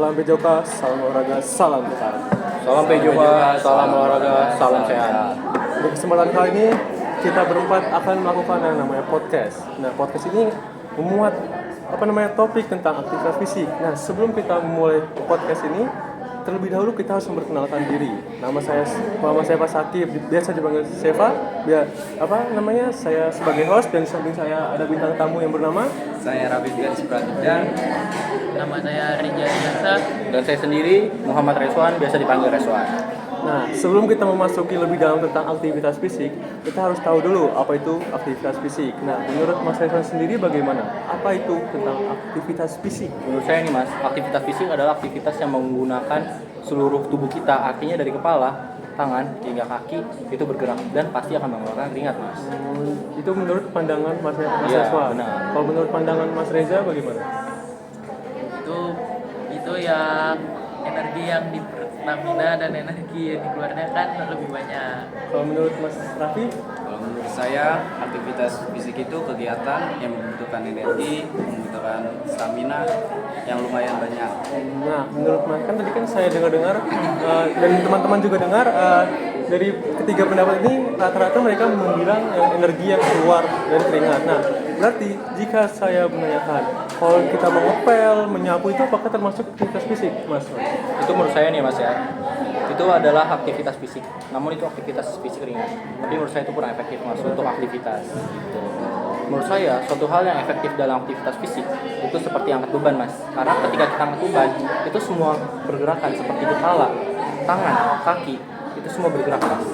Salam PJOK, salam olahraga, salam sehat. Salam PJOK, salam olahraga, salam sehat. Di kesempatan kali ini kita berempat akan melakukan yang namanya podcast. Nah, podcast ini memuat topik tentang aktivitas fisik. Nah, sebelum kita memulai podcast ini, terlebih dahulu kita harus memperkenalkan diri. Nama saya Pak Sakib, biasa dipanggil Seva. Saya sebagai host dan di samping saya ada bintang tamu yang bernama Saya Rabi Garis Pratidya. Nama saya Rinja Dinasa. Dan saya sendiri Muhammad Reswan, biasa dipanggil Reswan. Nah, sebelum kita memasuki lebih dalam tentang aktivitas fisik, kita harus tahu dulu apa itu aktivitas fisik. Nah, menurut Mas Reswan sendiri bagaimana? Apa itu tentang aktivitas fisik? Menurut saya nih Mas, aktivitas fisik adalah aktivitas yang menggunakan seluruh tubuh kita, artinya dari kepala, tangan, hingga kaki itu bergerak dan pasti akan mengeluarkan keringat Mas. Itu menurut pandangan Mas Iya, Reswan. benar. Kalau menurut pandangan Mas Reza bagaimana? Itu yang energi yang di stamina dan energi yang dikeluarkan kan lebih banyak. Kalau menurut Mas Raffi? Kalau menurut saya, aktivitas fisik itu kegiatan yang membutuhkan energi, membutuhkan stamina yang lumayan banyak. Nah, menurut Mas, kan tadi kan saya dengar dan teman-teman juga dengar dari ketiga pendapat ini rata-rata mereka bilang yang energi yang keluar dari keringat. Nah, berarti jika saya menanyakan kalau kita mengepel, menyapu itu apakah termasuk aktivitas fisik, Mas? Itu menurut saya nih Mas ya, itu adalah aktivitas fisik. Namun itu aktivitas fisik ringan. Tapi menurut saya itu kurang efektif Mas untuk aktivitas. Gitu. Menurut saya suatu hal yang efektif dalam aktivitas fisik itu seperti angkat beban Mas. Karena ketika kita angkat beban itu semua pergerakan seperti kepala, tangan, kaki itu semua bergerak Mas.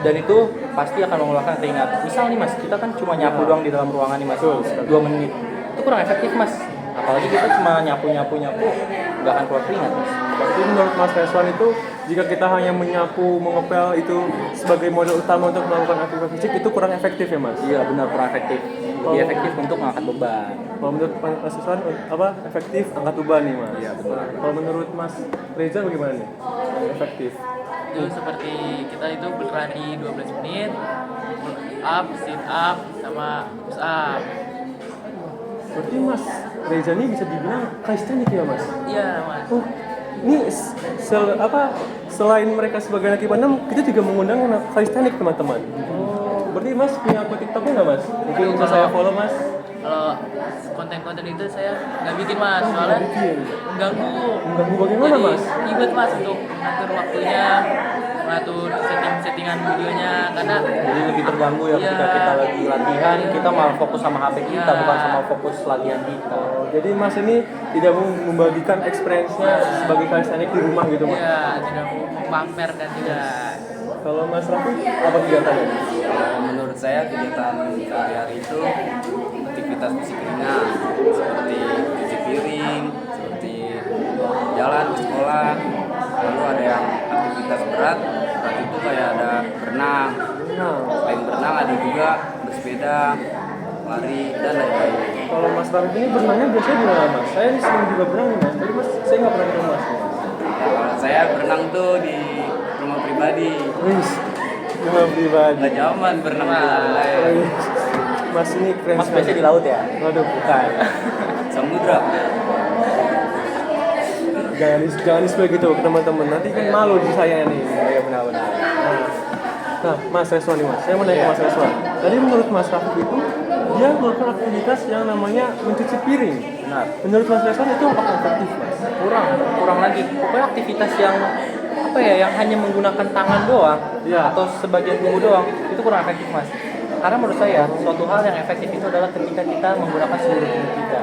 Dan itu pasti akan mengeluarkan keringat. Misal nih Mas, kita kan cuma nyapu doang di dalam ruangan nih Mas, 2 menit. Itu kurang efektif Mas. Apalagi kita cuma nyapu, nggak akan keluar keringat Mas. Berarti menurut Mas Reswan itu jika kita hanya menyapu, mengepel itu sebagai modal utama untuk melakukan aktivitas fisik itu kurang efektif ya Mas? Iya benar, kurang efektif. Lebih efektif untuk mengangkat beban. Kalau menurut Mas Reswan efektif angkat beban nih Mas? Iya benar. Kalau menurut Mas Reza bagaimana nih? Efektif? Itu seperti kita itu berlari 12 menit, pull up, sit up, sama push up. Berarti Mas Reza ini bisa dibilang kalistenik ya Mas? Iya Mas. Oh, ini selain mereka sebagai anak IPA 6, kita juga mengundang anak kalistenik teman-teman. Oh, berarti Mas punya akun TikToknya nggak Mas? Mungkin bisa saya follow Mas. Kalau konten-konten itu saya nggak bikin Mas, soalnya mengganggu. Mengganggu bagaimana Jadi, Mas? ribet Mas untuk mengatur waktunya, mengatur settingan videonya, karena Jadi lebih terganggu ya ketika Iya. kita lagi latihan, kita malah fokus sama HP kita, Iya. bukan sama fokus latihan kita. Oh, jadi Mas ini tidak mau membagikan experience-nya sebagai kalistenik di rumah gitu Mas? ya tidak mau pamer dan tidak. Kalau Mas Raffi, apa kegiatannya? Menurut saya, kegiatan sehari-hari itu aktivitas fisik ringan seperti cuci piring, seperti jalan ke sekolah. Lalu ada yang aktivitas berat itu kayak ada berenang. Nah, Selain berenang ada juga bersepeda, lari, dan lain-lain. kalau Mas Raffi ini berenangnya biasanya di mana Mas? Saya ini sering juga berenang nih Mas, tapi Mas saya nggak pernah ke Mas. Kalau saya berenang tuh di rumah pribadi. Wih, rumah pribadi. Nggak nyaman berenang di lain. Wih, Mas ini keren Mas sekali. biasanya di laut ya? Waduh, bukan. Samudra. Jangan display gitu teman-teman. Nanti kan malu di saya nih. Iya benar-benar. Nah, Mas Reswan nih Mas. Saya mau nanya ke Mas Reswan. Tadi menurut Mas Raffi itu dia melakukan aktivitas yang namanya mencuci piring. Benar. Menurut Mas Reswan itu apakah efektif Mas? Kurang lagi. Pokoknya aktivitas yang yang hanya menggunakan tangan doang, Iya. atau sebagian tubuh doang, itu kurang efektif Mas. Karena menurut saya suatu hal yang efektif itu adalah ketika kita menggunakan seluruh tubuh kita.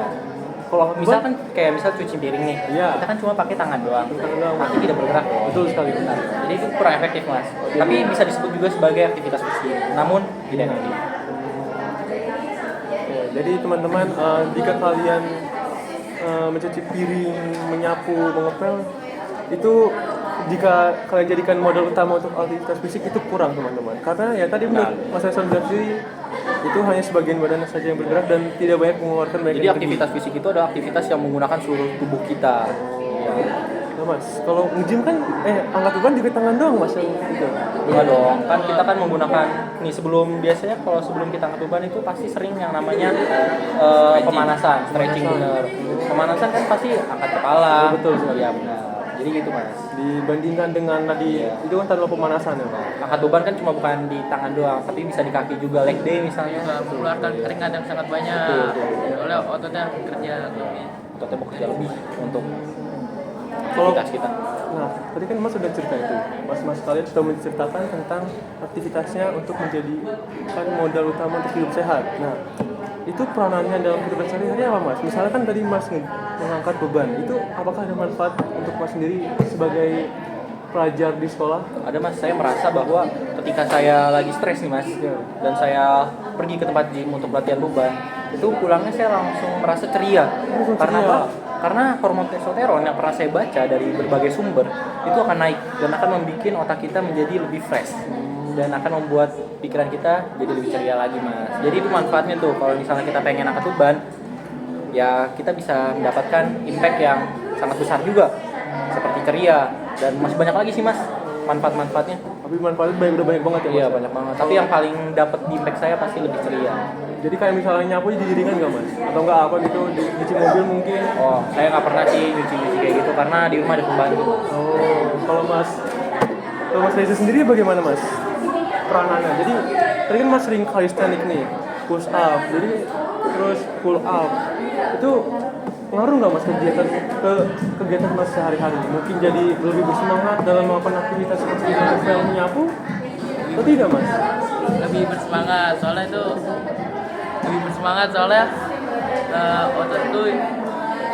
Kalau misalkan misal cuci piring nih, Iya. kita kan cuma pakai tangan doang, Tangan doang. kaki tidak bergerak. Betul sekali. Benar. Jadi itu kurang efektif Mas. Tapi bisa disebut juga sebagai aktivitas fisik, namun tidak efektif. Ya, jadi teman-teman, jika kalian mencuci piring, menyapu, mengepel, itu jika kalian jadikan modal utama untuk aktivitas fisik itu kurang teman-teman. Karena ya tadi menurut Mas Reswan bilang sendiri itu hanya sebagian badan saja yang bergerak dan tidak banyak mengeluarkan banyak Jadi energi. aktivitas fisik itu adalah aktivitas yang menggunakan seluruh tubuh kita. Ya. Nah mas, kalau nge-gym kan, angkat beban juga tangan doang mas yang itu. Enggak dong, kan kita kan menggunakan nih biasanya kalau sebelum kita angkat beban itu pasti sering yang namanya pemanasan, stretching bener. Pemanasan kan pasti angkat kepala. Betul sekali. Iya benar. Jadi gitu mas. Dibandingkan dengan tadi, itu kan tanpa pemanasan ya mas. Angkat beban kan cuma bukan di tangan doang, tapi bisa di kaki juga, leg day misalnya. juga mengeluarkan keringat yang sangat banyak. Soalnya ototnya kerja lebih. Ototnya bekerja lebih untuk Kalau aktivitas kita. Nah, tadi kan Mas sudah cerita itu. Mas kalian sudah menceritakan tentang aktivitasnya untuk menjadikan modal utama untuk hidup sehat. Nah, itu peranannya dalam kehidupan sehari-hari apa Mas? Misalnya kan tadi Mas mengangkat beban, itu apakah ada manfaat untuk Mas sendiri sebagai pelajar di sekolah? Ada mas, saya merasa bahwa ketika saya lagi stres nih mas, dan saya pergi ke tempat gym untuk latihan beban, itu pulangnya saya langsung merasa ceria. Karena apa? Karena hormon testosteron yang pernah saya baca dari berbagai sumber itu akan naik dan akan membuat otak kita menjadi lebih fresh dan akan membuat pikiran kita jadi lebih ceria lagi mas. Jadi itu manfaatnya tuh kalau misalnya kita pengen angkat beban, ya kita bisa mendapatkan impact yang sangat besar juga seperti ceria dan masih banyak lagi sih mas manfaat-manfaatnya. Tapi manfaatnya udah banyak banget ya Mas? Iya banyak banget. Tapi yang paling dapat di impact saya pasti lebih ceria. Jadi kayak misalnya nyapu jadi ringan nggak Mas? Atau nggak apa gitu, cuci mobil mungkin? Oh saya nggak pernah sih nyuci-nyuci kayak gitu karena di rumah ada pembantu. Oh, kalau Mas Reza sendiri bagaimana Mas? Peranannya. Jadi tadi kan Mas sering calisthenics nih, push up, jadi terus pull up. Itu ngaruh nggak Mas kegiatan Mas sehari-hari? Mungkin jadi lebih bersemangat dalam melakukan aktivitas seperti novel, menyapu? Atau tidak Mas? Lebih bersemangat soalnya otot tuh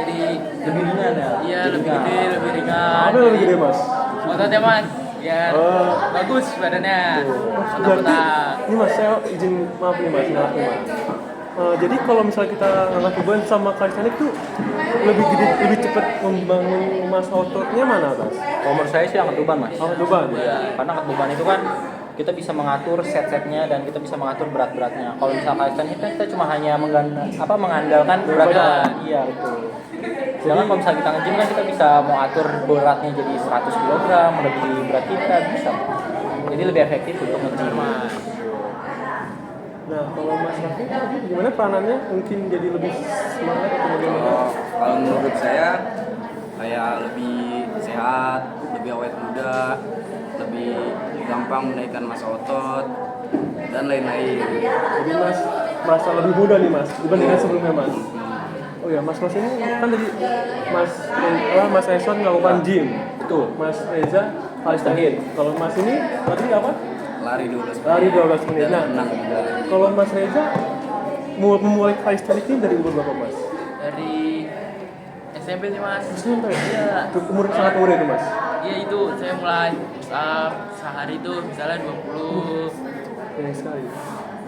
jadi Lebih ringan ya? iya lebih gede, lebih ringan. Apa yang lebih gede Mas? Ototnya mas biar bagus badannya. Berarti, Otak-otak. ini Mas, saya izin maaf nih Mas, jadi kalau misalnya kita angkat beban sama calisthenics tuh lebih cepat membangun massa ototnya mana Mas? Kalau menurut saya sih angkat beban mas. Angkat beban. Iya, karena angkat beban itu kan kita bisa mengatur set-setnya dan kita bisa mengatur berat-beratnya. Kalau misalnya calisthenics kan kita cuma hanya mengandalkan berat. Iya betul. Sedangkan kalau misalnya kita nge-gym kan kita bisa mau atur beratnya jadi 100 kg, lebih berat kita bisa. Jadi lebih efektif untuk nge-gym. Nah, kalau Mas Raffi gimana peranannya? Mungkin jadi lebih semangat atau bagaimana? Kalau menurut saya kayak lebih sehat, lebih awet muda, lebih gampang menaikkan massa otot dan lain-lain. Jadi Mas merasa lebih muda nih Mas dibandingkan sebelumnya Mas. Oh ya, Mas ini kan tadi Mas Eson melakukan gym. Betul. Mas Reza calisthenics. Kalau Mas ini tadi apa? Lari 12 menit. Lari 12 menit. Nah, Renang juga. kalau Mas Reza memulai calisthenics ini dari umur berapa Mas? Dari SMP sih mas. SMP. Iya. Itu umur sangat muda itu Mas. Iya itu saya mulai sehari itu misalnya 20. Sayang sekali.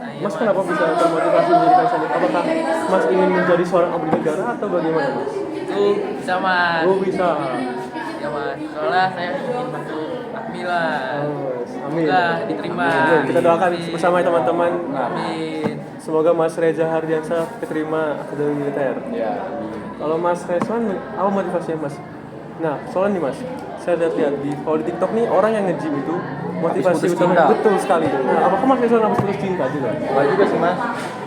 Nah, iya, Mas kenapa bisa termotivasi menjadi calisthenics? Apakah Mas ingin menjadi seorang abdi negara atau bagaimana Mas? Itu bisa mas. Oh bisa. Ya mas. Soalnya saya ingin masuk Akmila. Oh, amin. Semoga diterima. Amin. Kita doakan bersama ya teman-teman. Amin. Semoga Mas Reza Hardiansyah diterima Akademi Militer. Ya. Kalau Mas Rezwan, apa motivasinya Mas? Nah, soalnya nih Mas, saya lihat kalau di TikTok nih orang yang nge-gym itu motivasi putus utamanya cinta. betul sekali. Nah, apakah Mas Rezwan habis putus cinta juga? Enggak juga sih mas.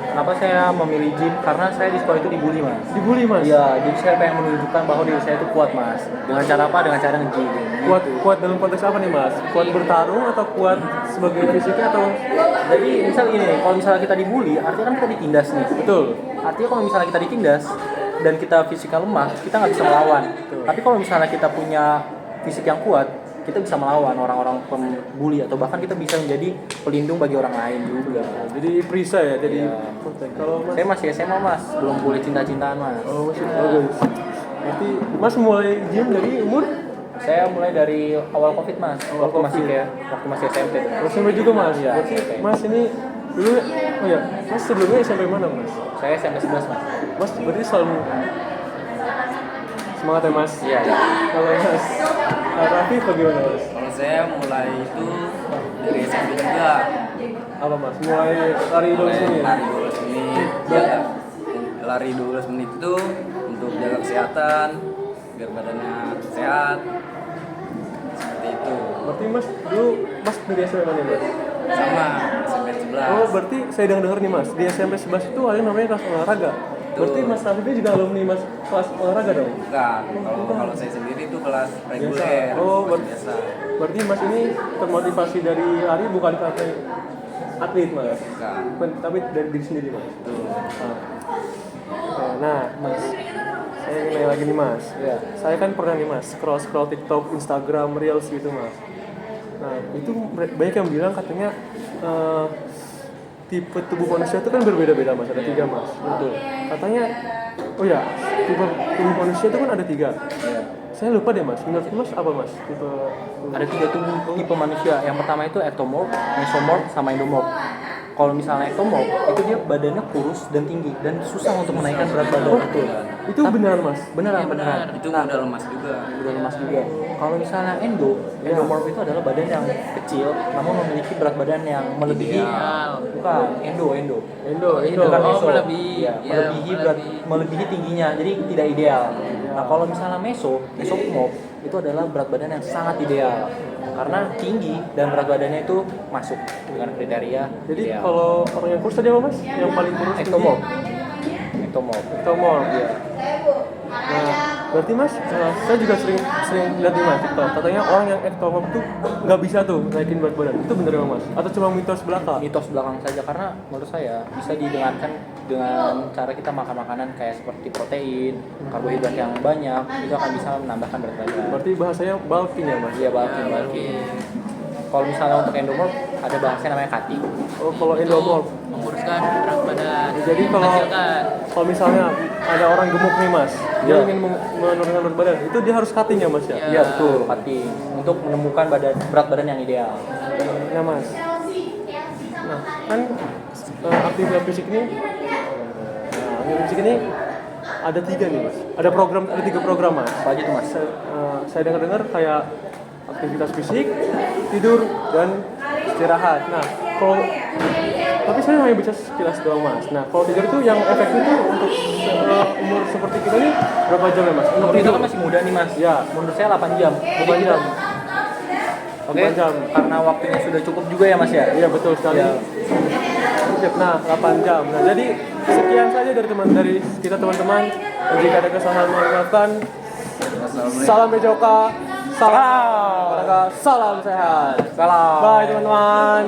Kenapa saya memilih gym? Karena saya di sekolah itu dibully mas. Dibully Mas? Iya, jadi saya pengen menunjukkan bahwa diri saya itu kuat mas. Dengan cara apa? Dengan cara nge-gym. Kuat dalam konteks apa nih Mas? Kuat bertarung atau kuat sebagai fisiknya atau? Jadi misal gini nih, kalau misalnya kita dibully, artinya kan kita ditindas nih. Betul. Artinya kalau misalnya kita ditindas dan kita fisiknya lemah, kita nggak bisa melawan. Tapi kalau misalnya kita punya fisik yang kuat, kita bisa melawan orang-orang pembuli atau bahkan kita bisa menjadi pelindung bagi orang lain juga. Jadi perisai ya, jadi Iya. kalau Mas Saya masih SMA mas, belum boleh cinta-cintaan mas. oh masih bagus. Berarti Mas mulai gym dari umur? Saya mulai dari awal COVID mas, Awal waktu COVID. masih SMP tuh. SMP juga Mas. Iya, Berarti SMP. Mas ini dulu oh ya, Mas sebelumnya SMP mana Mas? Saya SMP 11 mas. Mas berarti selalu semangat ya Mas. Iya. Kalau Mas Raffi bagaimana Mas? Kalau saya mulai itu dari SMP juga. Apa Mas? Mulai lari dulu Mulai sini. lari 12 menit. Ya, lari 12 menit itu untuk jaga kesehatan biar badannya sehat. Seperti itu. Berarti mas dulu mas dari SMP mana mas? Sama SMP 11. Oh berarti saya dengar nih mas di SMP 11 itu ada yang namanya kelas olahraga. Berarti mas Raffi juga alumni mas kelas olahraga dong? Bukan. Kalau saya sendiri itu kelas reguler. Oh kelas biasa. berarti mas ini termotivasi dari lari bukan karena atlet mas? Bukan. Tapi dari diri sendiri mas. Betul. Nah mas, saya ingin nanya lagi nih mas. Ya. Saya kan pernah nih mas scroll TikTok, Instagram, Reels gitu mas. Nah itu banyak yang bilang katanya tipe tubuh manusia itu kan berbeda-beda mas, ada 3 mas. Betul. Katanya, oh ya, tipe tubuh manusia itu kan ada 3. Ya. Saya lupa deh mas, menurut mas apa mas tipe? Ada 3 tipe manusia. Yang pertama itu ectomorph, mesomorph, sama endomorph. Kalau misalnya ectomorph, itu dia badannya kurus dan tinggi dan susah untuk menaikkan berat badan. Betul. Itu beneran mas? Beneran, Iya, beneran. benar. Itu udah lemas juga. Udah lemas juga. Kalau misalnya endomorph itu adalah badan yang kecil namun memiliki berat badan yang melebihi Ideal. bukan endo. Endo. Bukan Oh, meso. melebihi. Iya, Iya, melebihi tingginya. Jadi tidak ideal. Nah, kalau misalnya mesomorph itu adalah berat badan yang sangat ideal. Karena tinggi dan berat badannya itu masuk dengan kriteria Jadi ideal. kalau orang yang kurus tadi apa mas? Yang paling kurus Ectomorph. Ectomorph. Ya. Nah, berarti mas, saya juga sering lihat di mas TikTok. Katanya orang yang ectomorph tuh nggak bisa tuh naikin berat badan. Itu bener nggak mas? Atau cuma mitos belaka? Mitos belakang saja karena menurut saya bisa didengarkan dengan cara kita makan makanan kayak seperti protein, karbohidrat yang banyak itu akan bisa menambahkan berat badan. Berarti bahasanya bulking ya mas? Iya bulking. Kalau misalnya untuk endomorph ada bahasanya namanya cutting. Oh kalau endomorph. Menguruskan berat badan. Jadi kalau misalnya ada orang gemuk nih mas, dia Iya. ingin menurunkan berat badan, itu dia harus cutting ya mas ya? Iya. Iya betul, cutting untuk menemukan berat badan yang ideal. Ya mas. Nah kan aktivitas fisik ini, ada 3 nih mas. Ada 3 program mas. Apa aja tuh mas? Saya dengar kayak aktivitas fisik, tidur, dan istirahat. Nah, tapi saya hanya bisa sekilas doang mas. Nah, kalau tidur itu yang efektif itu untuk umur seperti kita nih berapa jam ya mas? Umur kita kan masih muda nih mas. Ya. Menurut saya 8 jam. 8 jam. Oke. 8 jam. Karena waktunya sudah cukup juga ya mas ya. Iya betul sekali. Ya. Nah, 8 jam. Nah, jadi sekian saja dari kita teman-teman. Jika ada kesalahan mohon maafkan. Salam Bejoka. Salam olahraga, salam sehat. Salam. Bye teman-teman.